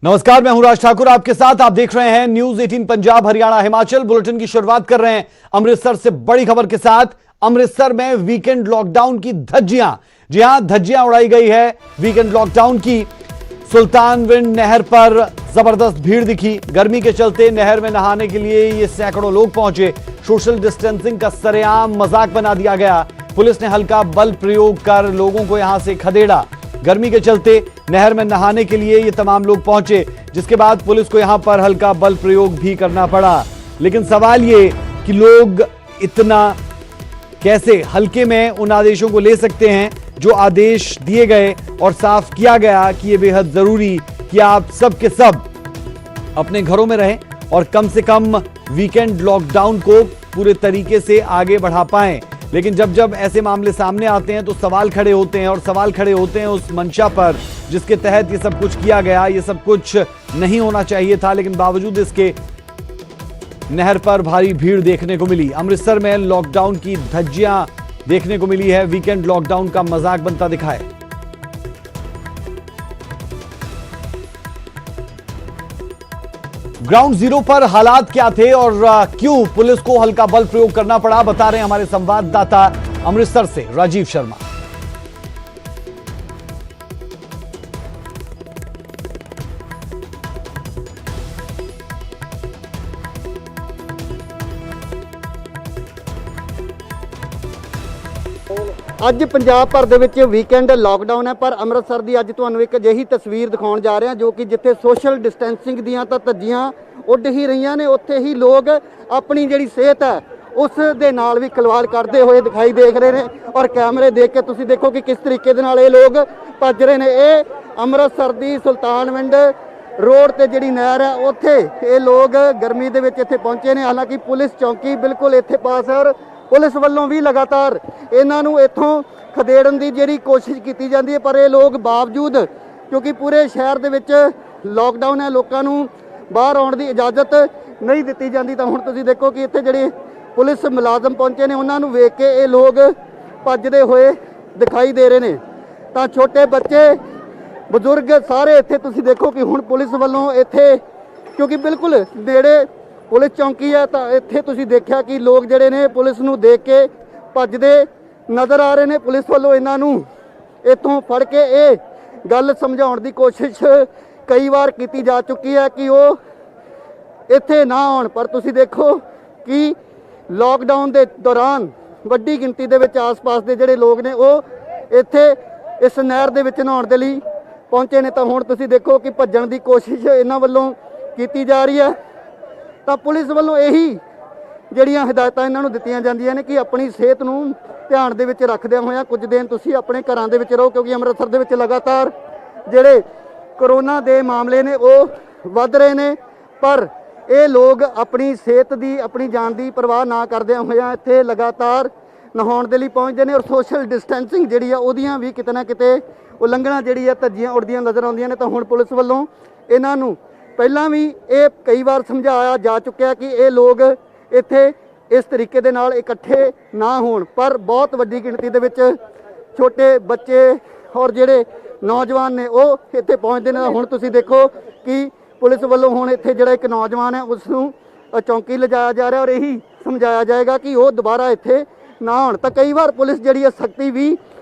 नमस्कार, मैं हूं राज ठाकुर आपके साथ। आप देख रहे हैं न्यूज 18 पंजाब हरियाणा हिमाचल। बुलेटिन की शुरुआत कर रहे हैं अमृतसर से बड़ी खबर के साथ। अमृतसर में वीकेंड लॉकडाउन की धज्जियां, जी हां, धज्जियां उड़ाई गई है वीकेंड लॉकडाउन की। सुल्तानविंड नहर पर जबरदस्त भीड़ दिखी। गर्मी के चलते नहर में नहाने के लिए ये सैकड़ों लोग पहुंचे। सोशल डिस्टेंसिंग का सरेआम मजाक बना दिया गया। पुलिस ने हल्का बल प्रयोग कर लोगों को यहां से खदेड़ा। गर्मी के चलते नहर में नहाने के लिए ये तमाम लोग पहुंचे, जिसके बाद पुलिस को यहां पर हल्का बल प्रयोग भी करना पड़ा। लेकिन सवाल ये कि लोग इतना कैसे हल्के में उन आदेशों को ले सकते हैं जो आदेश दिए गए और साफ किया गया कि ये बेहद जरूरी कि आप सब के सब अपने घरों में रहें और कम से कम वीकेंड लॉकडाउन को पूरे तरीके से आगे बढ़ा पाएं। लेकिन जब जब ऐसे मामले सामने आते हैं तो सवाल खड़े होते हैं, और सवाल खड़े होते हैं उस मंशा पर जिसके तहत ये सब कुछ किया गया। ये सब कुछ नहीं होना चाहिए था, लेकिन बावजूद इसके नहर पर भारी भीड़ देखने को मिली। अमृतसर में लॉकडाउन की धज्जियां देखने को मिली है। वीकेंड लॉकडाउन का मजाक बनता दिखा है। ग्राउंड जीरो पर हालात क्या थे और क्यों पुलिस को हल्का बल प्रयोग करना पड़ा, बता रहे हैं हमारे संवाददाता अमृतसर से राजीव शर्मा। ਅੱਜ ਪੰਜਾਬ ਭਰ ਦੇ ਵਿੱਚ ਵੀਕਐਂਡ ਲਾਕਡਾਊਨ ਹੈ, ਪਰ ਅੰਮ੍ਰਿਤਸਰ ਦੀ ਅੱਜ ਤੁਹਾਨੂੰ ਇੱਕ ਅਜਿਹੀ ਤਸਵੀਰ ਦਿਖਾਉਣ ਜਾ ਰਹੇ ਹਾਂ ਜੋ ਕਿ ਜਿੱਥੇ ਸੋਸ਼ਲ ਡਿਸਟੈਂਸਿੰਗ ਦੀਆਂ ਤਾਂ ਧੱਜੀਆਂ ਉੱਡ ਹੀ ਰਹੀਆਂ ਨੇ, ਉੱਥੇ ਹੀ ਲੋਕ ਆਪਣੀ ਜਿਹੜੀ ਸਿਹਤ ਹੈ ਉਸ ਦੇ ਨਾਲ ਵੀ ਖਿਲਵਾੜ ਕਰਦੇ ਹੋਏ ਦਿਖਾਈ ਦੇਖ ਰਹੇ ਨੇ। ਔਰ ਕੈਮਰੇ ਦੇਖ ਕੇ ਤੁਸੀਂ ਦੇਖੋ ਕਿ ਕਿਸ ਤਰੀਕੇ ਦੇ ਨਾਲ ਇਹ ਲੋਕ ਭੱਜ ਰਹੇ ਨੇ। ਇਹ ਅੰਮ੍ਰਿਤਸਰ ਦੀ ਸੁਲਤਾਨਵਿੰਡ ਰੋਡ ਤੇ ਜਿਹੜੀ ਨਹਿਰ ਹੈ ਉੱਥੇ ਇਹ ਲੋਕ ਗਰਮੀ ਦੇ ਵਿੱਚ ਇੱਥੇ ਪਹੁੰਚੇ ਨੇ। ਹਾਲਾਂਕਿ ਪੁਲਿਸ ਚੌਂਕੀ ਬਿਲਕੁਲ ਇੱਥੇ ਪਾਸ ਹੈ ਔਰ ਪੁਲਿਸ ਵੱਲੋਂ ਵੀ ਲਗਾਤਾਰ ਇਹਨਾਂ ਨੂੰ ਇੱਥੋਂ ਖਦੇੜਨ ਦੀ ਜਿਹੜੀ ਕੋਸ਼ਿਸ਼ ਕੀਤੀ ਜਾਂਦੀ ਹੈ, ਪਰ ਇਹ ਲੋਕ ਬਾਵਜੂਦ ਕਿਉਂਕਿ ਪੂਰੇ ਸ਼ਹਿਰ ਦੇ ਵਿੱਚ ਲਾਕਡਾਊਨ ਹੈ, ਲੋਕਾਂ ਨੂੰ ਬਾਹਰ ਆਉਣ ਦੀ ਇਜਾਜ਼ਤ ਨਹੀਂ ਦਿੱਤੀ ਜਾਂਦੀ। ਤਾਂ ਹੁਣ ਤੁਸੀਂ ਦੇਖੋ ਕਿ ਇੱਥੇ ਜਿਹੜੇ ਪੁਲਿਸ ਮੁਲਾਜ਼ਮ ਪਹੁੰਚੇ ਨੇ ਉਹਨਾਂ ਨੂੰ ਵੇਖ ਕੇ ਇਹ ਲੋਕ ਭੱਜਦੇ ਹੋਏ ਦਿਖਾਈ ਦੇ ਰਹੇ ਨੇ। ਤਾਂ ਛੋਟੇ ਬੱਚੇ, ਬਜ਼ੁਰਗ ਸਾਰੇ ਇੱਥੇ ਤੁਸੀਂ ਦੇਖੋ ਕਿ ਹੁਣ ਪੁਲਿਸ ਵੱਲੋਂ ਇੱਥੇ ਕਿਉਂਕਿ ਬਿਲਕੁਲ ਨੇੜੇ ਪੁਲਿਸ ਚੌਂਕੀ ਹੈ, ਤਾਂ ਇੱਥੇ ਤੁਸੀਂ ਦੇਖਿਆ ਕਿ ਲੋਕ ਜਿਹੜੇ ਨੇ ਪੁਲਿਸ ਨੂੰ ਦੇਖ ਕੇ ਭੱਜਦੇ ਨਜ਼ਰ ਆ ਰਹੇ ਨੇ। ਪੁਲਿਸ ਵੱਲੋਂ ਇਹਨਾਂ ਨੂੰ ਇੱਥੋਂ ਫੜ ਕੇ ਇਹ ਗੱਲ ਸਮਝਾਉਣ ਦੀ ਕੋਸ਼ਿਸ਼ ਕਈ ਵਾਰ ਕੀਤੀ ਜਾ ਚੁੱਕੀ ਹੈ ਕਿ ਉਹ ਇੱਥੇ ਨਾ ਆਉਣ, ਪਰ ਤੁਸੀਂ ਦੇਖੋ ਕਿ ਲਾਕਡਾਊਨ ਦੇ ਦੌਰਾਨ ਵੱਡੀ ਗਿਣਤੀ ਦੇ ਵਿੱਚ ਆਸ-ਪਾਸ ਦੇ ਜਿਹੜੇ ਲੋਕ ਨੇ ਉਹ ਇੱਥੇ ਇਸ ਨਹਿਰ ਦੇ ਵਿੱਚ ਨਹਾਉਣ ਦੇ ਲਈ ਪਹੁੰਚੇ ਨੇ। ਤਾਂ ਹੁਣ ਤੁਸੀਂ ਦੇਖੋ ਕਿ ਭੱਜਣ ਦੀ ਕੋਸ਼ਿਸ਼ ਇਹਨਾਂ ਵੱਲੋਂ ਕੀਤੀ ਜਾ ਰਹੀ ਹੈ। ਤਾਂ ਪੁਲਿਸ ਵੱਲੋਂ ਇਹੀ ਜਿਹੜੀਆਂ ਹਦਾਇਤਾਂ ਇਹਨਾਂ ਨੂੰ ਦਿੱਤੀਆਂ ਜਾਂਦੀਆਂ ਨੇ ਕਿ ਆਪਣੀ ਸਿਹਤ ਨੂੰ ਧਿਆਨ ਦੇ ਵਿੱਚ ਰੱਖਦਿਆਂ ਹੋਇਆਂ ਕੁਝ ਦਿਨ ਤੁਸੀਂ ਆਪਣੇ ਘਰਾਂ ਦੇ ਵਿੱਚ ਰਹੋ, ਕਿਉਂਕਿ ਅੰਮ੍ਰਿਤਸਰ ਦੇ ਵਿੱਚ ਲਗਾਤਾਰ ਜਿਹੜੇ ਕਰੋਨਾ ਦੇ ਮਾਮਲੇ ਨੇ ਉਹ ਵੱਧ ਰਹੇ ਨੇ। ਪਰ ਇਹ ਲੋਕ ਆਪਣੀ ਸਿਹਤ ਦੀ, ਆਪਣੀ ਜਾਨ ਦੀ ਪਰਵਾਹ ਨਾ ਕਰਦਿਆਂ ਹੋਇਆਂ ਇੱਥੇ ਲਗਾਤਾਰ ਨਹਾਉਣ ਦੇ ਲਈ ਪਹੁੰਚਦੇ ਨੇ। ਔਰ ਸੋਸ਼ਲ ਡਿਸਟੈਂਸਿੰਗ ਜਿਹੜੀ ਆ ਉਹਦੀਆਂ ਵੀ ਕਿਤੇ ਨਾ ਕਿਤੇ ਉਲੰਘਣਾ ਜਿਹੜੀ ਆ ਧੱਜੀਆਂ ਉੜਦੀਆਂ ਨਜ਼ਰ ਆਉਂਦੀਆਂ ਨੇ। ਤਾਂ ਹੁਣ ਪੁਲਿਸ ਵੱਲੋਂ ਇਹਨਾਂ ਨੂੰ ਪਹਿਲਾਂ ਵੀ ਇਹ ਕਈ ਵਾਰ ਸਮਝਾਇਆ ਜਾ ਚੁੱਕਿਆ ਕਿ ਇਹ ਲੋਕ ਇੱਥੇ ਇਸ ਤਰੀਕੇ ਦੇ ਨਾਲ ਇਕੱਠੇ ਨਾ ਹੋਣ, ਪਰ ਬਹੁਤ ਵੱਡੀ ਗਿਣਤੀ ਦੇ ਵਿੱਚ ਛੋਟੇ ਬੱਚੇ ਔਰ ਜਿਹੜੇ ਨੌਜਵਾਨ ਨੇ ਉਹ ਇੱਥੇ ਪਹੁੰਚਦੇ ਨੇ। ਹੁਣ ਤੁਸੀਂ ਦੇਖੋ ਕਿ ਪੁਲਿਸ ਵੱਲੋਂ ਹੁਣ ਇੱਥੇ ਜਿਹੜਾ ਇੱਕ ਨੌਜਵਾਨ ਹੈ ਉਸ ਨੂੰ ਚੌਂਕੀ ਲਿਜਾਇਆ ਜਾ ਰਿਹਾ ਔਰ ਇਹੀ ਸਮਝਾਇਆ ਜਾਏਗਾ ਕਿ ਉਹ ਦੁਬਾਰਾ ਇੱਥੇ ਨਾ ਆਉਣ। ਤਾਂ ਕਈ ਵਾਰ ਪੁਲਿਸ ਜਿਹੜੀ ਹੈ ਸਖਤੀ ਵੀ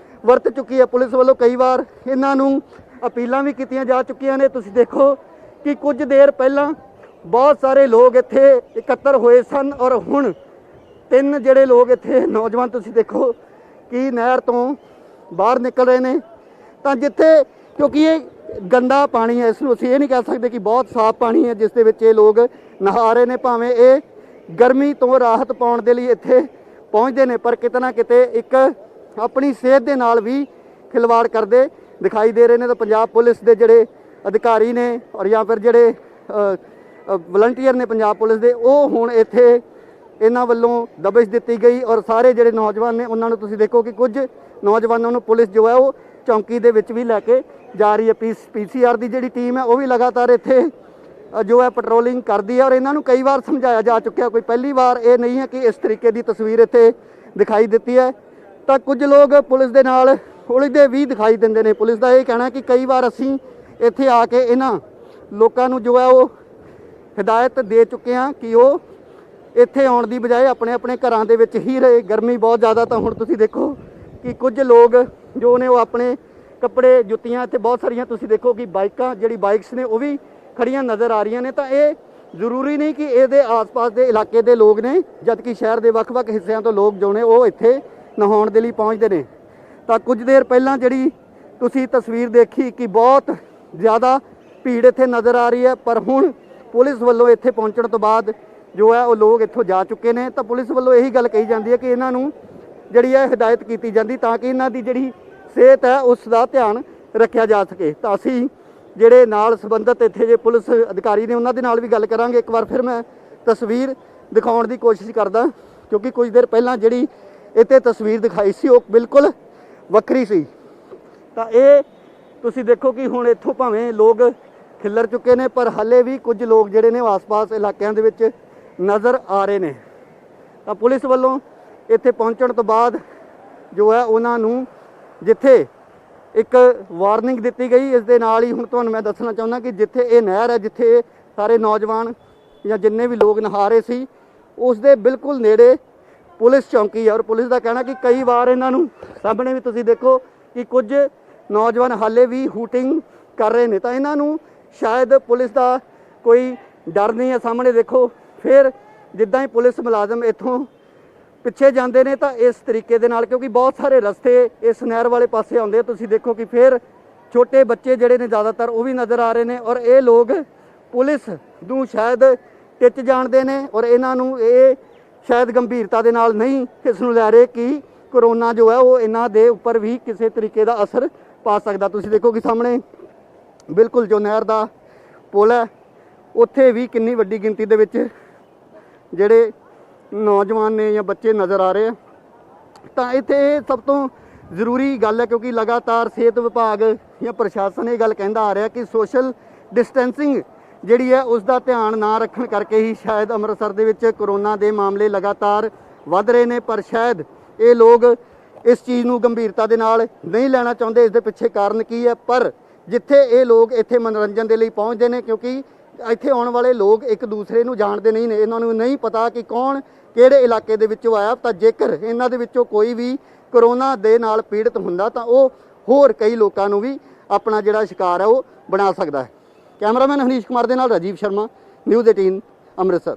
ਵਰਤ ਚੁੱਕੀ ਹੈ। ਪੁਲਿਸ ਵੱਲੋਂ ਕਈ ਵਾਰ ਇਹਨਾਂ ਨੂੰ ਅਪੀਲਾਂ ਵੀ ਕੀਤੀਆਂ ਜਾ ਚੁੱਕੀਆਂ ਨੇ। ਤੁਸੀਂ ਦੇਖੋ ਕਿ ਕੁਝ ਦੇਰ ਪਹਿਲਾਂ ਬਹੁਤ ਸਾਰੇ ਲੋਕ ਇੱਥੇ ਇਕੱਤਰ ਹੋਏ ਸਨ ਔਰ ਹੁਣ ਤਿੰਨ ਜਿਹੜੇ ਲੋਕ ਇੱਥੇ ਨੌਜਵਾਨ ਤੁਸੀਂ ਦੇਖੋ ਕਿ ਨਹਿਰ ਤੋਂ ਬਾਹਰ ਨਿਕਲ ਰਹੇ ਨੇ। ਤਾਂ ਜਿੱਥੇ ਕਿਉਂਕਿ ਇਹ ਗੰਦਾ ਪਾਣੀ ਹੈ, ਇਸ ਨੂੰ ਅਸੀਂ ਇਹ ਨਹੀਂ ਕਹਿ ਸਕਦੇ ਕਿ ਬਹੁਤ ਸਾਫ਼ ਪਾਣੀ ਹੈ ਜਿਸ ਦੇ ਵਿੱਚ ਇਹ ਲੋਕ ਨਹਾ ਰਹੇ ਨੇ। ਭਾਵੇਂ ਇਹ ਗਰਮੀ ਤੋਂ ਰਾਹਤ ਪਾਉਣ ਦੇ ਲਈ ਇੱਥੇ ਪਹੁੰਚਦੇ ਨੇ, ਪਰ ਕਿਤੇ ਨਾ ਕਿਤੇ ਇੱਕ ਆਪਣੀ ਸਿਹਤ ਦੇ ਨਾਲ ਵੀ ਖਿਲਵਾੜ ਕਰਦੇ ਦਿਖਾਈ ਦੇ ਰਹੇ ਨੇ। ਤਾਂ ਪੰਜਾਬ ਪੁਲਿਸ ਦੇ ਜਿਹੜੇ ਅਧਿਕਾਰੀ ਨੇ ਔਰ ਜਾਂ ਫਿਰ ਜਿਹੜੇ ਵਲੰਟੀਅਰ ਨੇ ਪੰਜਾਬ ਪੁਲਿਸ ਦੇ, ਉਹ ਹੁਣ ਇੱਥੇ ਇਹਨਾਂ ਵੱਲੋਂ ਦਬਿਸ਼ ਦਿੱਤੀ ਗਈ ਔਰ ਸਾਰੇ ਜਿਹੜੇ ਨੌਜਵਾਨ ਨੇ ਉਹਨਾਂ ਨੂੰ ਤੁਸੀਂ ਦੇਖੋ ਕਿ ਕੁਝ ਨੌਜਵਾਨਾਂ ਨੂੰ ਪੁਲਿਸ ਜੋ ਹੈ ਉਹ ਚੌਂਕੀ ਦੇ ਵਿੱਚ ਵੀ ਲੈ ਕੇ ਜਾ ਰਹੀ ਹੈ। ਪੀਸੀਆਰ ਦੀ ਜਿਹੜੀ ਟੀਮ ਹੈ ਉਹ ਵੀ ਲਗਾਤਾਰ ਇੱਥੇ ਜੋ ਹੈ ਪੈਟਰੋਲਿੰਗ ਕਰਦੀ ਹੈ ਔਰ ਇਹਨਾਂ ਨੂੰ ਕਈ ਵਾਰ ਸਮਝਾਇਆ ਜਾ ਚੁੱਕਿਆ, ਕੋਈ ਪਹਿਲੀ ਵਾਰ ਇਹ ਨਹੀਂ ਹੈ ਕਿ ਇਸ ਤਰੀਕੇ ਦੀ ਤਸਵੀਰ ਇੱਥੇ ਦਿਖਾਈ ਦਿੱਤੀ ਹੈ। ਤਾਂ ਕੁਝ ਲੋਕ ਪੁਲਿਸ ਦੇ ਨਾਲ ਉਲਝਦੇ ਵੀ ਦਿਖਾਈ ਦਿੰਦੇ ਨੇ। ਪੁਲਿਸ ਦਾ ਇਹ ਕਹਿਣਾ ਕਿ ਕਈ ਵਾਰ ਅਸੀਂ ਇੱਥੇ ਆ ਕੇ ਇਹਨਾਂ ਲੋਕਾਂ ਨੂੰ ਜੋ ਹੈ ਉਹ ਹਦਾਇਤ ਦੇ ਚੁੱਕੇ ਹਾਂ ਕਿ ਉਹ ਇੱਥੇ ਆਉਣ ਦੀ ਬਜਾਏ ਆਪਣੇ ਆਪਣੇ ਘਰਾਂ ਦੇ ਵਿੱਚ ਹੀ ਰਹੇ। ਗਰਮੀ ਬਹੁਤ ਜ਼ਿਆਦਾ, ਤਾਂ ਹੁਣ ਤੁਸੀਂ ਦੇਖੋ ਕਿ ਕੁਝ ਲੋਕ ਜੋ ਨੇ ਉਹ ਆਪਣੇ ਕੱਪੜੇ ਜੁੱਤੀਆਂ ਇੱਥੇ ਬਹੁਤ ਸਾਰੀਆਂ ਤੁਸੀਂ ਦੇਖੋ ਕਿ ਬਾਈਕਸ ਨੇ ਉਹ ਵੀ ਖੜੀਆਂ ਨਜ਼ਰ ਆ ਰਹੀਆਂ ਨੇ। ਤਾਂ ਇਹ ਜ਼ਰੂਰੀ ਨਹੀਂ ਕਿ ਇਹਦੇ ਆਸ-ਪਾਸ ਦੇ ਇਲਾਕੇ ਦੇ ਲੋਕ ਨੇ, ਜਦਕਿ ਸ਼ਹਿਰ ਦੇ ਵੱਖ-ਵੱਖ ਹਿੱਸਿਆਂ ਤੋਂ ਲੋਕ ਜੋ ਨੇ ਉਹ ਇੱਥੇ ਨਹਾਉਣ ਦੇ ਲਈ ਪਹੁੰਚਦੇ ਨੇ। ਤਾਂ ਕੁਝ ਦੇਰ ਪਹਿਲਾਂ ਜਿਹੜੀ ਤੁਸੀਂ ਤਸਵੀਰ ਦੇਖੀ ਕਿ ਬਹੁਤ ਜ਼ਿਆਦਾ ਭੀੜ ਇੱਥੇ ਨਜ਼ਰ ਆ ਰਹੀ ਹੈ, ਪਰ ਹੁਣ ਪੁਲਿਸ ਵੱਲੋਂ ਇੱਥੇ ਪਹੁੰਚਣ ਤੋਂ ਬਾਅਦ ਜੋ ਹੈ ਉਹ ਲੋਕ ਇੱਥੋਂ ਜਾ ਚੁੱਕੇ ਨੇ। ਤਾਂ ਪੁਲਿਸ ਵੱਲੋਂ ਇਹੀ ਗੱਲ ਕਹੀ ਜਾਂਦੀ ਹੈ ਕਿ ਇਹਨਾਂ ਨੂੰ ਜਿਹੜੀ ਹੈ ਹਦਾਇਤ ਕੀਤੀ ਜਾਂਦੀ ਤਾਂ ਕਿ ਇਹਨਾਂ ਦੀ ਜਿਹੜੀ ਸਿਹਤ ਹੈ ਉਸ ਦਾ ਧਿਆਨ ਰੱਖਿਆ ਜਾ ਸਕੇ। ਤਾਂ ਅਸੀਂ ਜਿਹੜੇ ਨਾਲ ਸੰਬੰਧਿਤ ਇੱਥੇ ਜੇ ਪੁਲਿਸ ਅਧਿਕਾਰੀ ਨੇ ਉਹਨਾਂ ਦੇ ਨਾਲ ਵੀ ਗੱਲ ਕਰਾਂਗੇ। ਇੱਕ ਵਾਰ ਫਿਰ ਮੈਂ ਤਸਵੀਰ ਦਿਖਾਉਣ ਦੀ ਕੋਸ਼ਿਸ਼ ਕਰਦਾ, ਕਿਉਂਕਿ ਕੁਝ ਦੇਰ ਪਹਿਲਾਂ ਜਿਹੜੀ ਇੱਥੇ ਤਸਵੀਰ ਦਿਖਾਈ ਸੀ ਉਹ ਬਿਲਕੁਲ ਵੱਖਰੀ ਸੀ। ਤਾਂ ਇਹ ਤੁਸੀਂ ਦੇਖੋ ਕਿ ਹੁਣ ਇੱਥੋਂ ਭਾਵੇਂ ਲੋਕ ਖਿੱਲਰ ਚੁੱਕੇ ਨੇ, ਪਰ ਹਾਲੇ ਵੀ ਕੁਝ ਲੋਕ ਜਿਹੜੇ ਨੇ ਉਹ ਆਸ-ਪਾਸ ਇਲਾਕਿਆਂ ਦੇ ਵਿੱਚ ਨਜ਼ਰ ਆ ਰਹੇ ਨੇ। ਤਾਂ ਪੁਲਿਸ ਵੱਲੋਂ ਇੱਥੇ ਪਹੁੰਚਣ ਤੋਂ ਬਾਅਦ ਜੋ ਹੈ ਉਹਨਾਂ ਨੂੰ ਜਿੱਥੇ ਇੱਕ ਵਾਰਨਿੰਗ ਦਿੱਤੀ ਗਈ, ਇਸ ਦੇ ਨਾਲ ਹੀ ਹੁਣ ਤੁਹਾਨੂੰ ਮੈਂ ਦੱਸਣਾ ਚਾਹੁੰਦਾ ਕਿ ਜਿੱਥੇ ਇਹ ਨਹਿਰ ਹੈ, ਜਿੱਥੇ ਸਾਰੇ ਨੌਜਵਾਨ ਜਾਂ ਜਿੰਨੇ ਵੀ ਲੋਕ ਨਹਾ ਰਹੇ ਸੀ, ਉਸ ਦੇ ਬਿਲਕੁਲ ਨੇੜੇ ਪੁਲਿਸ ਚੌਂਕੀ ਹੈ। ਔਰ ਪੁਲਿਸ ਦਾ ਕਹਿਣਾ ਕਿ ਕਈ ਵਾਰ ਇਹਨਾਂ ਨੂੰ ਸਾਹਮਣੇ ਵੀ ਤੁਸੀਂ ਦੇਖੋ ਕਿ ਕੁਝ ਨੌਜਵਾਨ ਹਾਲੇ ਵੀ ਹੂਟਿੰਗ ਕਰ ਰਹੇ ਨੇ। ਤਾਂ ਇਹਨਾਂ ਨੂੰ ਸ਼ਾਇਦ ਪੁਲਿਸ ਦਾ ਕੋਈ ਡਰ ਨਹੀਂ ਹੈ। ਸਾਹਮਣੇ ਦੇਖੋ, ਫਿਰ ਜਿੱਦਾਂ ਹੀ ਪੁਲਿਸ ਮੁਲਾਜ਼ਮ ਇੱਥੋਂ ਪਿੱਛੇ ਜਾਂਦੇ ਨੇ ਤਾਂ ਇਸ ਤਰੀਕੇ ਦੇ ਨਾਲ, ਕਿਉਂਕਿ ਬਹੁਤ ਸਾਰੇ ਰਸਤੇ ਇਸ ਨਹਿਰ ਵਾਲੇ ਪਾਸੇ ਆਉਂਦੇ, ਤੁਸੀਂ ਦੇਖੋ ਕਿ ਫਿਰ ਛੋਟੇ ਬੱਚੇ ਜਿਹੜੇ ਨੇ ਜ਼ਿਆਦਾਤਰ ਉਹ ਵੀ ਨਜ਼ਰ ਆ ਰਹੇ ਨੇ। ਔਰ ਇਹ ਲੋਕ ਪੁਲਿਸ ਨੂੰ ਸ਼ਾਇਦ ਟਿੱਚ ਜਾਣਦੇ ਨੇ ਔਰ ਇਹਨਾਂ ਨੂੰ ਇਹ ਸ਼ਾਇਦ ਗੰਭੀਰਤਾ ਦੇ ਨਾਲ ਨਹੀਂ ਇਸ ਨੂੰ ਲੈ ਰਹੇ ਕਿ ਕਰੋਨਾ ਜੋ ਹੈ ਉਹ ਇਹਨਾਂ ਦੇ ਉੱਪਰ ਵੀ ਕਿਸੇ ਤਰੀਕੇ ਦਾ ਅਸਰ ਪਾ ਸਕਦਾ। ਤੁਸੀਂ ਦੇਖੋ ਕਿ ਸਾਹਮਣੇ ਬਿਲਕੁਲ ਜੋ ਨਹਿਰ ਦਾ ਪੁਲ ਹੈ, ਉੱਥੇ ਵੀ ਕਿੰਨੀ ਵੱਡੀ ਗਿਣਤੀ ਦੇ ਵਿੱਚ ਜਿਹੜੇ ਨੌਜਵਾਨ ਨੇ ਜਾਂ ਬੱਚੇ ਨਜ਼ਰ ਆ ਰਹੇ ਆ। ਤਾਂ ਇੱਥੇ ਸਭ ਤੋਂ ਜ਼ਰੂਰੀ ਗੱਲ ਹੈ, ਕਿਉਂਕਿ ਲਗਾਤਾਰ ਸਿਹਤ ਵਿਭਾਗ ਜਾਂ ਪ੍ਰਸ਼ਾਸਨ ਇਹ ਗੱਲ ਕਹਿੰਦਾ ਆ ਰਿਹਾ ਕਿ ਸੋਸ਼ਲ ਡਿਸਟੈਂਸਿੰਗ ਜਿਹੜੀ ਹੈ ਉਸ ਦਾ ਧਿਆਨ ਨਾ ਰੱਖਣ ਕਰਕੇ ਹੀ ਸ਼ਾਇਦ ਅੰਮ੍ਰਿਤਸਰ ਦੇ ਵਿੱਚ ਕਰੋਨਾ ਦੇ ਮਾਮਲੇ ਲਗਾਤਾਰ ਵੱਧ ਰਹੇ ਨੇ। ਪਰ ਸ਼ਾਇਦ ਇਹ ਲੋਕ ਇਸ ਚੀਜ਼ ਨੂੰ ਗੰਭੀਰਤਾ ਦੇ ਨਾਲ ਨਹੀਂ ਲੈਣਾ ਚਾਹੁੰਦੇ। ਇਸ ਦੇ ਪਿੱਛੇ ਕਾਰਨ ਕੀ ਹੈ? ਪਰ ਜਿੱਥੇ ਇਹ ਲੋਕ ਇੱਥੇ ਮਨੋਰੰਜਨ ਦੇ ਲਈ ਪਹੁੰਚਦੇ ਨੇ, ਕਿਉਂਕਿ ਇੱਥੇ ਆਉਣ ਵਾਲੇ ਲੋਕ ਇੱਕ ਦੂਸਰੇ ਨੂੰ ਜਾਣਦੇ ਨਹੀਂ ਨੇ, ਇਹਨਾਂ ਨੂੰ ਨਹੀਂ ਪਤਾ ਕਿ ਕੌਣ ਕਿਹੜੇ ਇਲਾਕੇ ਦੇ ਵਿੱਚੋਂ ਆਇਆ। ਤਾਂ ਜੇਕਰ ਇਹਨਾਂ ਦੇ ਵਿੱਚੋਂ ਕੋਈ ਵੀ ਕਰੋਨਾ ਦੇ ਨਾਲ ਪੀੜਤ ਹੁੰਦਾ ਤਾਂ ਉਹ ਹੋਰ ਕਈ ਲੋਕਾਂ ਨੂੰ ਵੀ ਆਪਣਾ ਜਿਹੜਾ ਸ਼ਿਕਾਰ ਹੈ ਉਹ ਬਣਾ ਸਕਦਾ ਹੈ। कैमरामैन हनीश कुमार के नाल राजीव शर्मा, न्यूज़ 18 अमृतसर।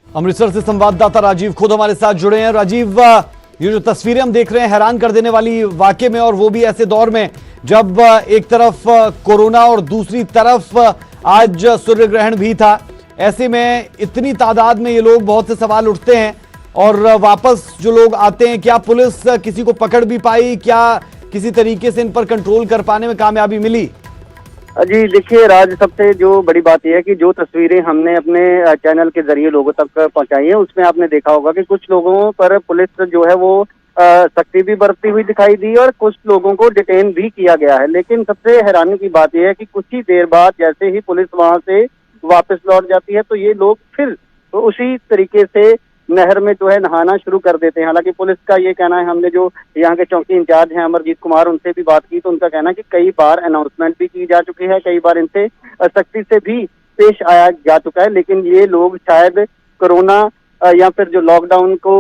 अमृतसर से संवाददाता राजीव खुद हमारे साथ जुड़े हैं। राजीव, ये जो तस्वीरें हम देख रहे हैं हैरान कर देने वाली वाकई में, और वो भी ऐसे दौर में जब एक तरफ कोरोना और दूसरी तरफ आज सूर्य ग्रहण भी था। ऐसे में इतनी तादाद में ये लोग, बहुत से सवाल उठते हैं और वापस जो लोग आते हैं, क्या पुलिस किसी को पकड़ भी पाई? क्या किसी तरीके से इन पर कंट्रोल कर पाने में कामयाबी मिली? जी देखिए राज, सबसे जो बड़ी बात यह है कि जो तस्वीरें हमने अपने चैनल के जरिए लोगों तक पहुंचाई है, उसमें आपने देखा होगा कि कुछ लोगों पर पुलिस जो है वो सख्ती भी बरतती हुई दिखाई दी और कुछ लोगों को डिटेन भी किया गया है। लेकिन सबसे हैरानी की बात यह है कि कुछ ही देर बाद जैसे ही पुलिस वहां से वापस लौट जाती है तो ये लोग फिर तो उसी तरीके से नहर में जो है नहाना शुरू कर देते हैं। हालांकि पुलिस का ये कहना है, हमने जो यहाँ के चौकी इंचार्ज हैं अमरजीत कुमार, उनसे भी बात की तो उनका कहना है कि कई बार अनाउंसमेंट भी की जा चुकी है, कई बार इनसे सख्ती से भी पेश आया जा चुका है, लेकिन ये लोग शायद कोरोना या फिर जो लॉकडाउन को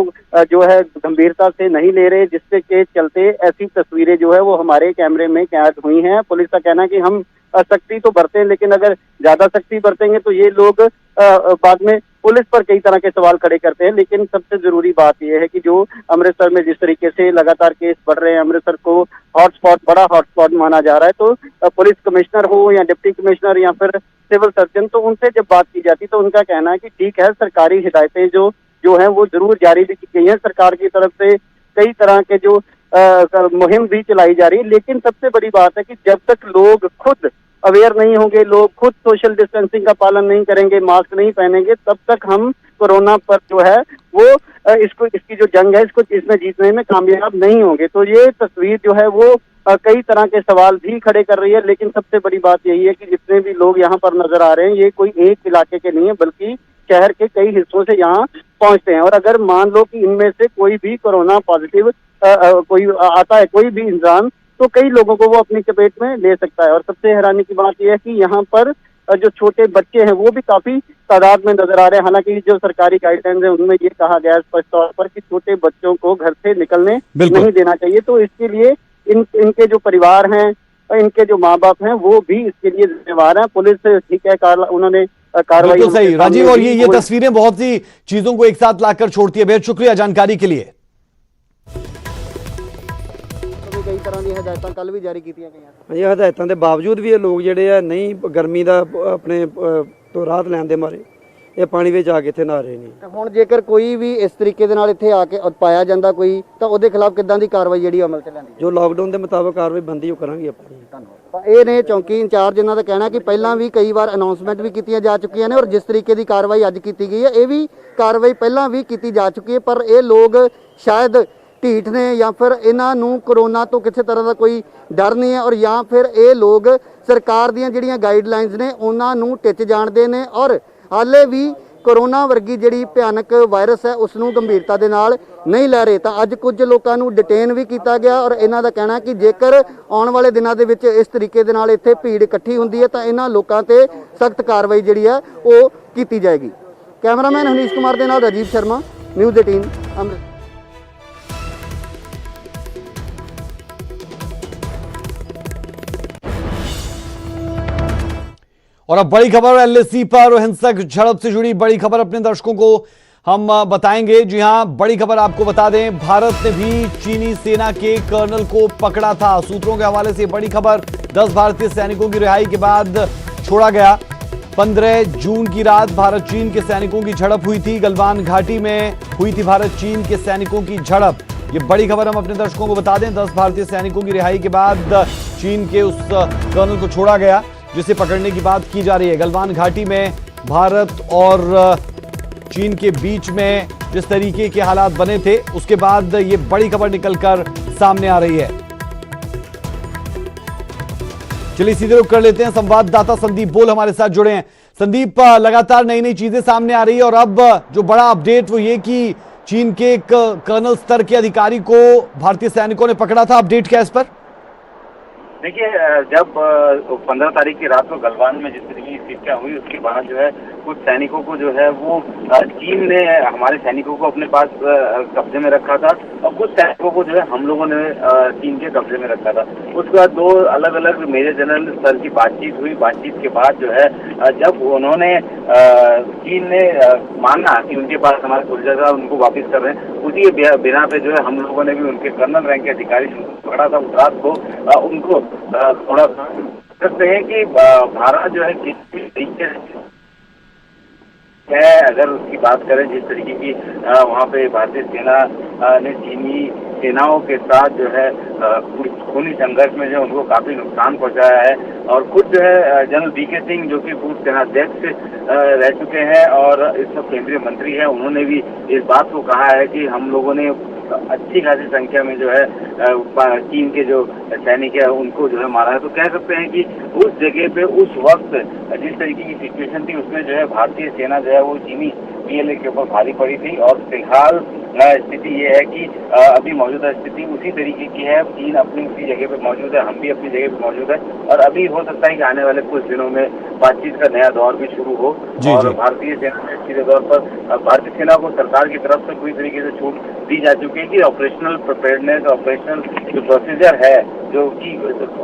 जो है गंभीरता से नहीं ले रहे, जिससे के चलते ऐसी तस्वीरें जो है वो हमारे कैमरे में कैद हुई हैं। पुलिस का कहना है कि हम सख्ती तो बरते हैं, लेकिन अगर ज्यादा सख्ती बरतेंगे तो ये लोग बाद में पुलिस पर कई तरह के सवाल खड़े करते हैं। लेकिन सबसे जरूरी बात यह है कि जो अमृतसर में जिस तरीके से लगातार केस बढ़ रहे हैं, अमृतसर को हॉटस्पॉट, बड़ा हॉटस्पॉट माना जा रहा है, तो पुलिस कमिश्नर हो या डिप्टी कमिश्नर या फिर सिविल सर्जन, तो उनसे जब बात की जाती तो उनका कहना है कि ठीक है, सरकारी हिदायतें जो है वो जरूर जारी भी की गई हैं, सरकार की तरफ से कई तरह के जो मुहिम भी चलाई जा रही है। लेकिन सबसे बड़ी बात है कि जब तक लोग खुद अवेयर नहीं होंगे, लोग खुद सोशल डिस्टेंसिंग का पालन नहीं करेंगे, मास्क नहीं पहनेंगे, तब तक हम कोरोना पर जो है वो इसकी जो जंग है इसमें जीतने में कामयाब नहीं होंगे। तो ये तस्वीर जो है वो कई तरह के सवाल भी खड़े कर रही है। लेकिन सबसे बड़ी बात यही है कि जितने भी लोग यहाँ पर नजर आ रहे हैं, ये कोई एक इलाके के नहीं है, बल्कि शहर के कई हिस्सों से यहाँ पहुंचते हैं। और अगर मान लो कि इनमें से कोई भी कोरोना पॉजिटिव कोई आता है, कोई भी इंसान, तो कई लोगों को वो अपनी चपेट में ले सकता है। और सबसे हैरानी की बात यह है कि यहाँ पर जो छोटे बच्चे हैं वो भी काफी तादाद में नजर आ रहे हैं। हालांकि जो सरकारी गाइडलाइंस है उनमें ये कहा गया है स्पष्ट तौर पर कि छोटे बच्चों को घर से निकलने नहीं देना चाहिए। तो इसके लिए इनके जो परिवार हैं, इनके जो माँ बाप हैं, वो भी इसके लिए जिम्मेवार हैं। पुलिस ठीक है, उन्होंने कार्रवाई। बिल्कुल सही राजीव, और ये तस्वीरें बहुत सी चीजों को एक साथ लाकर छोड़ती है। बेहद शुक्रिया जानकारी के लिए। कई तरह की हदायतां कल भी जारी की गई। ਇਹ ਹਦਾਇਤਾਂ ਦੇ ਬਾਵਜੂਦ ਵੀ ਇਹ ਲੋਕ ਜਿਹੜੇ ਆ ਨਹੀਂ ਗਰਮੀ ਦਾ ਆਪਣੇ ਤੋਂ ਰਾਹਤ ਲੈਣ ਦੇ ਮਾਰੇ ਇਹ ਪਾਣੀ ਵਿੱਚ ਆ ਕੇ ਇੱਥੇ ਨਹਾ ਰਹੇ ਨੇ। ਹੁਣ ਜੇਕਰ ਕੋਈ ਵੀ ਇਸ ਤਰੀਕੇ ਦੇ ਨਾਲ ਇੱਥੇ ਆ ਕੇ ਪਾਇਆ ਜਾਂਦਾ ਕੋਈ, ਤਾਂ ਉਹਦੇ ਖਿਲਾਫ ਕਿੱਦਾਂ ਦੀ ਕਾਰਵਾਈ ਜਿਹੜੀ ਅਮਲ ਚ ਲੈਂਦੀ? ਜੋ ਲਾਕਡਾਊਨ ਦੇ ਮੁਤਾਬਕ ਕਾਰਵਾਈ ਬੰਦੀ ਉਹ ਕਰਾਂਗੇ ਆਪਾਂ। ਧੰਨਵਾਦ। ਇਹ ਨੇ ਚੌਂਕੀ ਇੰਚਾਰਜ, ਇਹਨਾਂ ਦਾ ਕਹਿਣਾ ਕਿ ਪਹਿਲਾਂ ਵੀ ਕਈ ਵਾਰ ਅਨਾਉਂਸਮੈਂਟ ਵੀ ਕੀਤੀਆਂ ਜਾ ਚੁੱਕੀਆਂ ਨੇ, ਔਰ ਜਿਸ ਤਰੀਕੇ ਦੀ ਕਾਰਵਾਈ ਅੱਜ ਕੀਤੀ ਗਈ ਹੈ ਇਹ ਵੀ ਕਾਰਵਾਈ ਪਹਿਲਾਂ ਵੀ ਕੀਤੀ ਜਾ ਚੁੱਕੀ ਹੈ। ਪਰ ਇਹ ਲੋਕ ਸ਼ਾਇਦ ਢੀਠ ਨੇ ਜਾਂ ਫਿਰ ਇਹਨਾਂ ਨੂੰ ਕੋਰੋਨਾ ਤੋਂ ਕਿਸੇ ਤਰ੍ਹਾਂ ਦਾ ਕੋਈ ਡਰ ਨਹੀਂ ਹੈ, ਔਰ ਜਾਂ ਫਿਰ ਇਹ ਲੋਕ ਸਰਕਾਰ ਦੀਆਂ ਜਿਹੜੀਆਂ ਗਾਈਡਲਾਈਨਸ ਨੇ ਉਹਨਾਂ ਨੂੰ ਟਿੱਚ ਜਾਣਦੇ ਨੇ, ਔਰ ਹਾਲੇ ਵੀ ਕੋਰੋਨਾ ਵਰਗੀ ਜਿਹੜੀ ਭਿਆਨਕ ਵਾਇਰਸ ਹੈ ਉਸ ਨੂੰ ਗੰਭੀਰਤਾ ਦੇ ਨਾਲ ਨਹੀਂ ਲੈ ਰਹੇ। ਤਾਂ ਅੱਜ ਕੁਝ ਲੋਕਾਂ ਨੂੰ ਡਿਟੇਨ ਵੀ ਕੀਤਾ ਗਿਆ, ਔਰ ਇਹਨਾਂ ਦਾ ਕਹਿਣਾ ਕਿ ਜੇਕਰ ਆਉਣ ਵਾਲੇ ਦਿਨਾਂ ਦੇ ਵਿੱਚ ਇਸ ਤਰੀਕੇ ਦੇ ਨਾਲ ਇੱਥੇ ਭੀੜ ਇਕੱਠੀ ਹੁੰਦੀ ਹੈ ਤਾਂ ਇਹਨਾਂ ਲੋਕਾਂ ਤੇ ਸਖਤ ਕਾਰਵਾਈ ਜਿਹੜੀ ਹੈ ਉਹ ਕੀਤੀ ਜਾਏਗੀ। ਕੈਮਰਾਮੈਨ ਹਨੀਸ਼ ਕੁਮਾਰ ਦੇ ਨਾਲ ਰਾਜੀਵ ਸ਼ਰਮਾ, ਨਿਊਜ਼ 18 ਅੰਮ੍ਰਿਤਸਰ। और अब बड़ी खबर एलएसी पर हिंसक झड़प से जुड़ी बड़ी खबर अपने दर्शकों को हम बताएंगे। जी हां, बड़ी खबर आपको बता दें, भारत ने भी चीनी सेना के कर्नल को पकड़ा था। सूत्रों के हवाले से बड़ी खबर, 10 भारतीय सैनिकों की रिहाई के बाद छोड़ा गया। 15 जून की रात भारत चीन के सैनिकों की झड़प हुई थी। गलवान घाटी में हुई थी भारत चीन के सैनिकों की झड़प। ये बड़ी खबर हम अपने दर्शकों को बता दें, 10 भारतीय सैनिकों की रिहाई के बाद चीन के उस कर्नल को छोड़ा गया जिसे पकड़ने की बात की जा रही है। गलवान घाटी में भारत और चीन के बीच में जिस तरीके के हालात बने थे उसके बाद ये बड़ी खबर निकलकर सामने आ रही है। चलिए सीधे रुक कर लेते हैं, संवाददाता संदीप बोल हमारे साथ जुड़े हैं। संदीप, लगातार नई नई चीजें सामने आ रही है और अब जो बड़ा अपडेट वो ये कि चीन के एक कर्नल स्तर के अधिकारी को भारतीय सैनिकों ने पकड़ा था। अपडेट क्या है इस पर? देखिए, जब 15 तारीख की रात को गलवान में जिस तरीके की स्थितियां हुई उसके बाद जो है कुछ सैनिकों को जो है वो चीन ने हमारे सैनिकों को अपने पास कब्जे में रखा था और कुछ सैनिकों को जो है हम लोगों ने चीन के कब्जे में रखा था। उसके बाद 2 अलग अलग मेजर जनरल स्तर की बातचीत हुई। बातचीत के बाद जो है जब उन्होंने चीन ने माना कि उनके पास हमारे सोल्जर था उनको वापस कर रहे हैं, उसी के बिना पे जो है हम लोगों ने भी उनके कर्नल रैंक के अधिकारी पकड़ा था। उस रात को उनको थोड़ा सकते हैं कि भारत जो है किस तरीके है, अगर उसकी बात करें जिस तरीके की वहाँ पे भारतीय सेना ने चीनी सेनाओं के साथ जो है खूनी संघर्ष में जो उनको काफी नुकसान पहुंचाया है। और खुद जो है जनरल वीके सिंह जो कि पूर्व सेनाध्यक्ष रह चुके हैं और इस वक्त केंद्रीय मंत्री हैं, उन्होंने भी इस बात को कहा है कि हम लोगों ने अच्छी खासी संख्या में जो है चीन के जो सैनिक है उनको जो है मारा है। तो कह सकते हैं कि उस जगह पे उस वक्त जिस तरीके की सिचुएशन थी उसमें जो है भारतीय सेना जो है वो चीनी पीएलए के ऊपर भारी पड़ी थी। और फिलहाल स्थिति ये है कि अभी मौजूदा स्थिति उसी तरीके की है। चीन अपनी उसी जगह पे मौजूद है, हम भी अपनी जगह पे मौजूद है और अभी हो सकता है कि आने वाले कुछ दिनों में बातचीत का नया दौर भी शुरू हो। और भारतीय सेना ने सीधे तौर पर भारतीय सेना को सरकार की तरफ से पूरी तरीके से छूट दी जा चुकी है कि ऑपरेशनल प्रिपेयर्डनेस, ऑपरेशनल जो प्रोसीजर है जो कि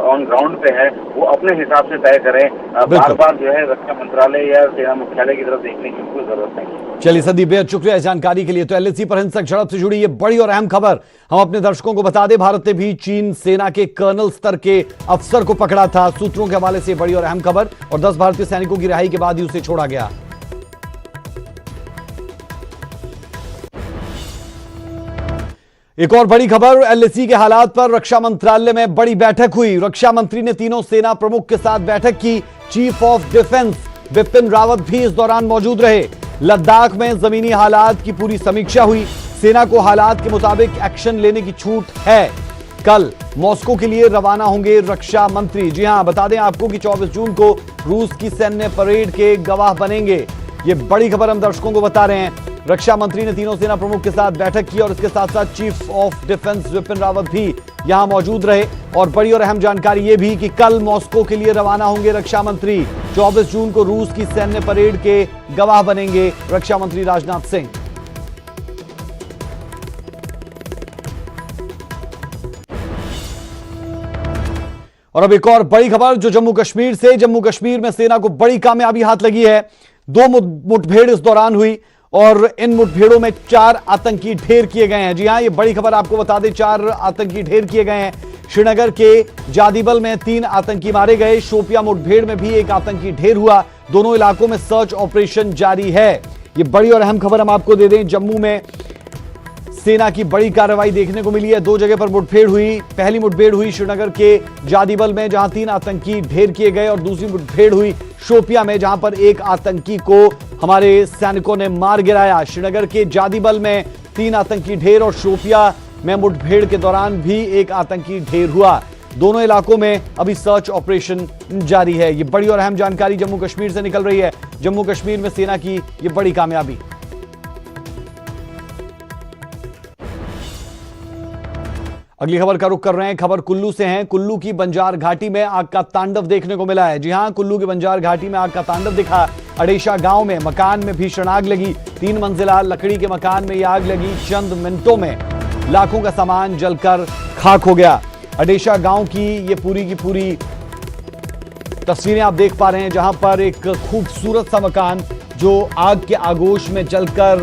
ऑन ग्राउंड पे है वो अपने हिसाब से तय करें। बार बार जो है रक्षा मंत्रालय या सेना मुख्यालय की तरफ देखने की कोई जरूरत नहीं। चलिए संदीप, बेहद शुक्रिया इस जानकारी के लिए। तो एलएसी पर हिंसक झड़प से जुड़ी ये बड़ी और अहम खबर हम अपने दर्शकों को बता दें, भारत ने भी चीन सेना के कर्नल स्तर के अफसर को पकड़ा था। सूत्रों के हवाले से बड़ी और अहम खबर, और 10 भारतीय सैनिकों की रिहाई के बाद ही उसे छोड़ा गया। एक और बड़ी खबर, एलएसी के हालात पर रक्षा मंत्रालय में बड़ी बैठक हुई। रक्षा मंत्री ने तीनों सेना प्रमुख के साथ बैठक की। Chief of defence Bipin Rawat भी इस दौरान मौजूद रहे। लद्दाख में जमीनी हालात की पूरी समीक्षा हुई। सेना को हालात के मुताबिक एक्शन लेने की छूट है। कल मॉस्को के लिए रवाना होंगे रक्षा मंत्री। जी हां, बता दें आपको कि 24 जून को रूस की सैन्य परेड के गवाह बनेंगे। ये बड़ी खबर हम दर्शकों को बता रहे हैं। रक्षा मंत्री ने तीनों सेना प्रमुख के साथ बैठक की और इसके साथ साथ chief of defence Vipin Rawat भी यहां मौजूद रहे। और बड़ी और अहम जानकारी यह भी कि कल मॉस्को के लिए रवाना होंगे रक्षा मंत्री। 24 जून को रूस की सैन्य परेड के गवाह बनेंगे रक्षा मंत्री राजनाथ सिंह। और अब एक और बड़ी खबर जो जम्मू कश्मीर से। जम्मू कश्मीर में सेना को बड़ी कामयाबी हाथ लगी है। 2 मुठभेड़ इस दौरान हुई और इन मुठभेड़ों में 4 आतंकी ढेर किए गए हैं। जी हां, ये बड़ी खबर आपको बता दें, 4 आतंकी ढेर किए गए हैं। श्रीनगर के जादिबल में 3 आतंकी मारे गए। शोपियां मुठभेड़ में भी 1 आतंकी ढेर हुआ। दोनों इलाकों में सर्च ऑपरेशन जारी है। ये बड़ी और अहम खबर हम आपको दे दें, जम्मू में सेना की बड़ी कार्रवाई देखने को मिली है। 2 जगह पर मुठभेड़ हुई। पहली मुठभेड़ हुई श्रीनगर के जादिबल में जहां 3 आतंकी ढेर किए गए और दूसरी मुठभेड़ हुई शोपियां में जहां पर 1 आतंकी को हमारे सैनिकों ने मार गिराया। श्रीनगर के जादिबल में 3 आतंकी ढेर और शोपियां में मुठभेड़ के दौरान भी 1 आतंकी ढेर हुआ। दोनों इलाकों में अभी सर्च ऑपरेशन जारी है। ये बड़ी और अहम जानकारी जम्मू कश्मीर से निकल रही है। जम्मू कश्मीर में सेना की ये बड़ी कामयाबी। अगली खबर का रुख कर रहे हैं। खबर कुल्लू से है। कुल्लू की बंजार घाटी में आग का तांडव देखने को मिला है। जी हां, कुल्लू की बंजार घाटी में आग का तांडव दिखा। अडेशा गांव में मकान में भीषण आग लगी। 3 मंजिला लकड़ी के मकान में यह आग लगी। चंद मिनटों में लाखों का सामान जलकर खाक हो गया। अडेशा गांव की ये पूरी की पूरी तस्वीरें आप देख पा रहे हैं, जहां पर एक खूबसूरत सा मकान जो आग के आगोश में जलकर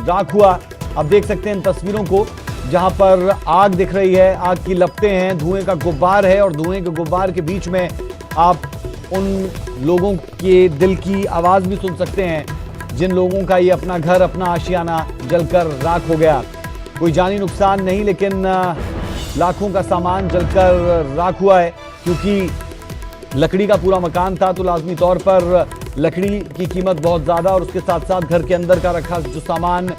राख हुआ। आप देख सकते हैं इन तस्वीरों को, जहां पर आग दिख रही है, आग की लपटें हैं, धुएं का गुब्बार है और धुएं के गुब्बार के बीच में आप उन लोगों के दिल की आवाज भी सुन सकते हैं जिन लोगों का ये अपना घर, अपना आशियाना जलकर राख हो गया। कोई जानी नुकसान नहीं, लेकिन लाखों का सामान जलकर राख हुआ है। क्योंकि लकड़ी का पूरा मकान था तो लाजमी तौर पर लकड़ी की कीमत बहुत ज्यादा और उसके साथ साथ घर के अंदर का रखा जो सामान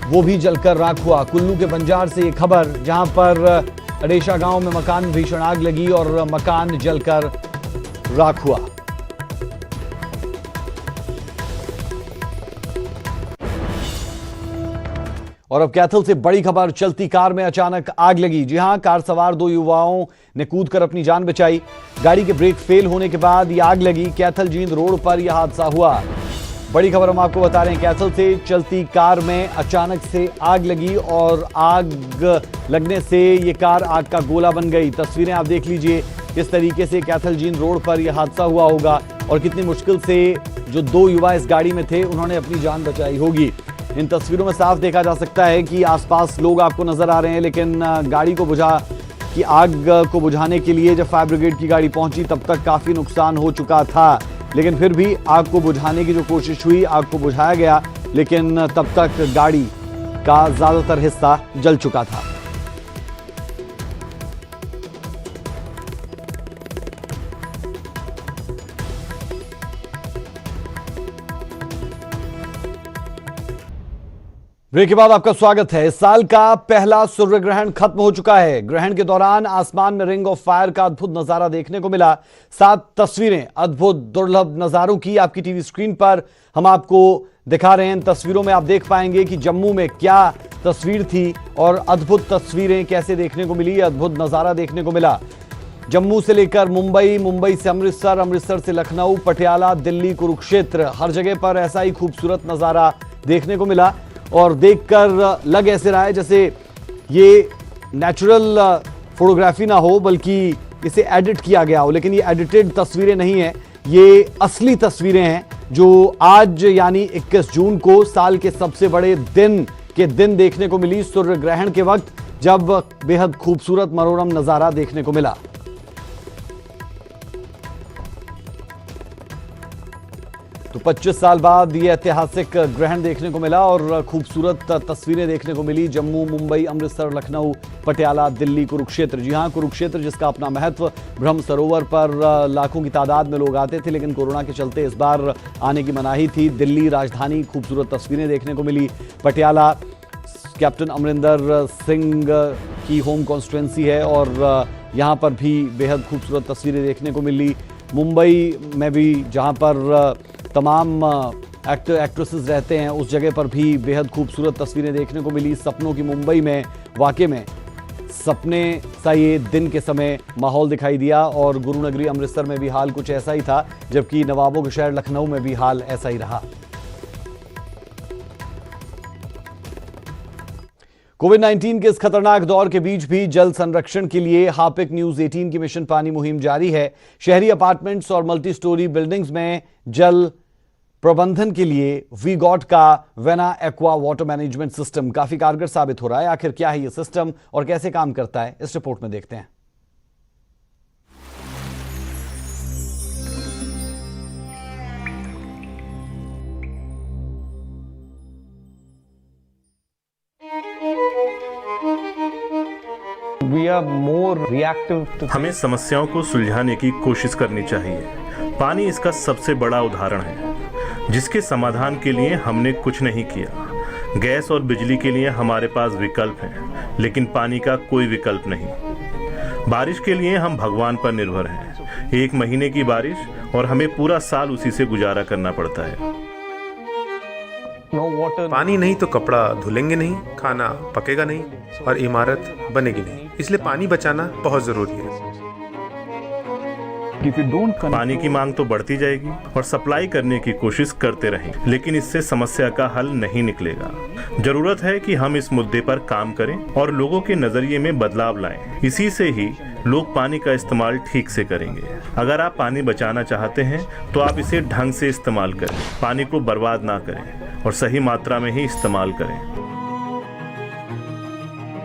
वो भी जलकर राख हुआ। कुल्लू के बंजार से ये खबर, जहां पर अडेशा गांव में मकान में भीषण आग लगी और मकान जलकर राख हुआ। और अब कैथल से बड़ी खबर, चलती कार में अचानक आग लगी। जी हां, कार सवार 2 युवाओं ने कूदकर अपनी जान बचाई। गाड़ी के ब्रेक फेल होने के बाद यह आग लगी। कैथल जींद रोड पर यह हादसा हुआ। बड़ी खबर हम आपको बता रहे हैं कैथल से। चलती कार में अचानक से आग लगी और आग लगने से ये कार आग का गोला बन गई। तस्वीरें आप देख लीजिए किस तरीके से कैथल जींद रोड पर यह हादसा हुआ होगा और कितनी मुश्किल से जो 2 युवा इस गाड़ी में थे उन्होंने अपनी जान बचाई होगी। इन तस्वीरों में साफ देखा जा सकता है कि आसपास लोग आपको नजर आ रहे हैं, लेकिन गाड़ी को आग को बुझाने के लिए जब फायर ब्रिगेड की गाड़ी पहुंची तब तक काफी नुकसान हो चुका था। लेकिन फिर भी आग को बुझाने की जो कोशिश हुई, आग को बुझाया गया, लेकिन तब तक गाड़ी का ज्यादातर हिस्सा जल चुका था। ब्रेक के बाद आपका स्वागत है। इस साल का पहला सूर्य ग्रहण खत्म हो चुका है। ग्रहण के दौरान आसमान में रिंग ऑफ फायर का अद्भुत नजारा देखने को मिला। 7 तस्वीरें अद्भुत दुर्लभ नजारों की आपकी टीवी स्क्रीन पर हम आपको दिखा रहे हैं। इन तस्वीरों में आप देख पाएंगे कि जम्मू में क्या तस्वीर थी और अद्भुत तस्वीरें कैसे देखने को मिली, अद्भुत नजारा देखने को मिला। जम्मू से लेकर मुंबई, मुंबई से अमृतसर, अमृतसर से लखनऊ, पटियाला, दिल्ली, कुरुक्षेत्र, हर जगह पर ऐसा ही खूबसूरत नजारा देखने को मिला। और देखकर लग ऐसे रहा है जैसे ये नेचुरल फोटोग्राफी ना हो, बल्कि इसे एडिट किया गया हो। लेकिन ये एडिटेड तस्वीरें नहीं हैं, ये असली तस्वीरें हैं जो आज यानी 21 जून को साल के सबसे बड़े दिन देखने को मिली, सूर्य ग्रहण के वक्त, जब बेहद खूबसूरत मनोरम नजारा देखने को मिला। तो 25 साल बाद ये ऐतिहासिक ग्रहण देखने को मिला और खूबसूरत तस्वीरें देखने को मिली। जम्मू, मुंबई, अमृतसर, लखनऊ, पटियाला, दिल्ली, कुरुक्षेत्र। जी हां, कुरुक्षेत्र जिसका अपना महत्व, ब्रह्म सरोवर पर लाखों की तादाद में लोग आते थे, लेकिन कोरोना के चलते इस बार आने की मनाही थी। दिल्ली राजधानी, खूबसूरत तस्वीरें देखने को मिली। पटियाला कैप्टन अमरिंदर सिंह की होम कॉन्स्टिट्यूएंसी है और यहाँ पर भी बेहद खूबसूरत तस्वीरें देखने को मिली। मुंबई में भी जहाँ पर तमाम एक्ट्रेसेस रहते हैं, उस जगह पर भी बेहद खूबसूरत तस्वीरें देखने को मिली। सपनों की मुंबई में वाकई में सपने सा ये दिन के समय माहौल दिखाई दिया और गुरुनगरी अमृतसर में भी हाल कुछ ऐसा ही था, जबकि नवाबों के शहर लखनऊ में भी हाल ऐसा ही रहा। कोविड-19 के इस खतरनाक दौर के बीच भी जल संरक्षण के लिए हापिक न्यूज 18 की मिशन पानी मुहिम जारी है। शहरी अपार्टमेंट्स और मल्टी स्टोरी बिल्डिंग्स में जल प्रबंधन के लिए वी गॉट का vena aqua water management system काफी कारगर साबित हो रहा है। आखिर क्या है ये सिस्टम और कैसे काम करता है, इस रिपोर्ट में देखते हैं। We are more reactive to हमें समस्याओं को सुलझाने की कोशिश करनी चाहिए। पानी इसका सबसे बड़ा उदाहरण है, जिसके समाधान के लिए हमने कुछ नहीं किया। गैस और बिजली के लिए हमारे पास विकल्प हैं, लेकिन पानी का कोई विकल्प नहीं। बारिश के लिए हम भगवान पर निर्भर हैं। 1 महीने की बारिश और हमें पूरा साल उसी से गुजारा करना पड़ता है। no water. पानी नहीं तो कपड़ा धुलेंगे नहीं, खाना पकेगा नहीं और इमारत बनेगी नहीं। इसलिए पानी बचाना बहुत जरूरी है। If you don't connect पानी की मांग तो बढ़ती जाएगी और सप्लाई करने की कोशिश करते रहें, लेकिन इससे समस्या का हल नहीं निकलेगा। जरूरत है कि हम इस मुद्दे पर काम करें और लोगों के नजरिए में बदलाव लाएं। इसी से ही लोग पानी का इस्तेमाल ठीक से करेंगे। अगर आप पानी बचाना चाहते हैं तो आप इसे ढंग से इस्तेमाल करें, पानी को बर्बाद ना करें और सही मात्रा में ही इस्तेमाल करें।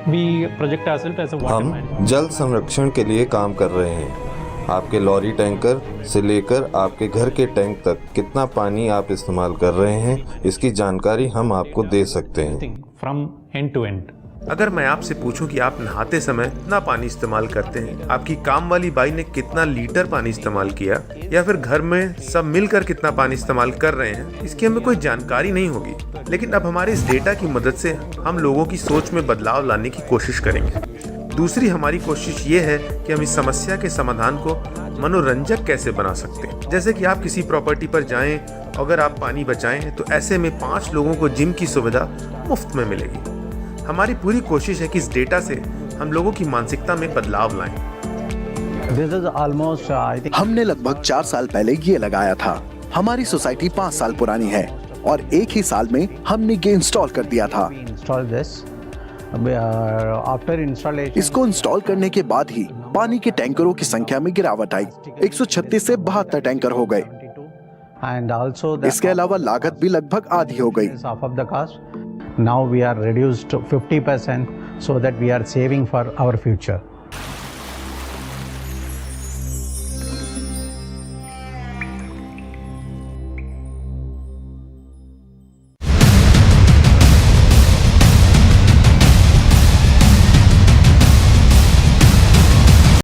we project ourselves as a water हम management. जल संरक्षण के लिए काम कर रहे हैं। आपके लॉरी टैंकर से लेकर आपके घर के टैंक तक कितना पानी आप इस्तेमाल कर रहे हैं, इसकी जानकारी हम आपको दे सकते हैं। From end to end. अगर मैं आपसे पूछूं कि आप नहाते समय कितना पानी इस्तेमाल करते हैं, आपकी काम वाली बाई ने कितना लीटर पानी इस्तेमाल किया, या फिर घर में सब मिलकर कितना पानी इस्तेमाल कर रहे हैं, इसकी हमें कोई जानकारी नहीं होगी। लेकिन अब हमारे इस डेटा की मदद से हम लोगों की सोच में बदलाव लाने की कोशिश करेंगे। दूसरी हमारी कोशिश ये है कि हम इस समस्या के समाधान को मनोरंजक कैसे बना सकते हैं। जैसे कि आप किसी प्रॉपर्टी पर जाएं, अगर आप पानी बचाएं तो ऐसे में 5 लोगों को जिम की सुविधा मुफ्त में मिलेगी। हमारी पूरी कोशिश है कि इस डेटा से हम लोगों की मानसिकता में बदलाव लाएं। This is almost I think हमने लगभग 4 साल पहले ये लगाया था। हमारी सोसाइटी 5 साल पुरानी है और एक ही साल में हमने ये इंस्टॉल कर दिया था। we installed this. After installation, इसको इंस्टॉल करने के बाद ही पानी के टैंकरों की संख्या में गिरावट आई। 136 से 72 टैंकर हो गए। and also the इसके अलावा लागत भी लगभग आधी हो गई। half of the cost. Now we are reduced to 50% so that we are saving for our future.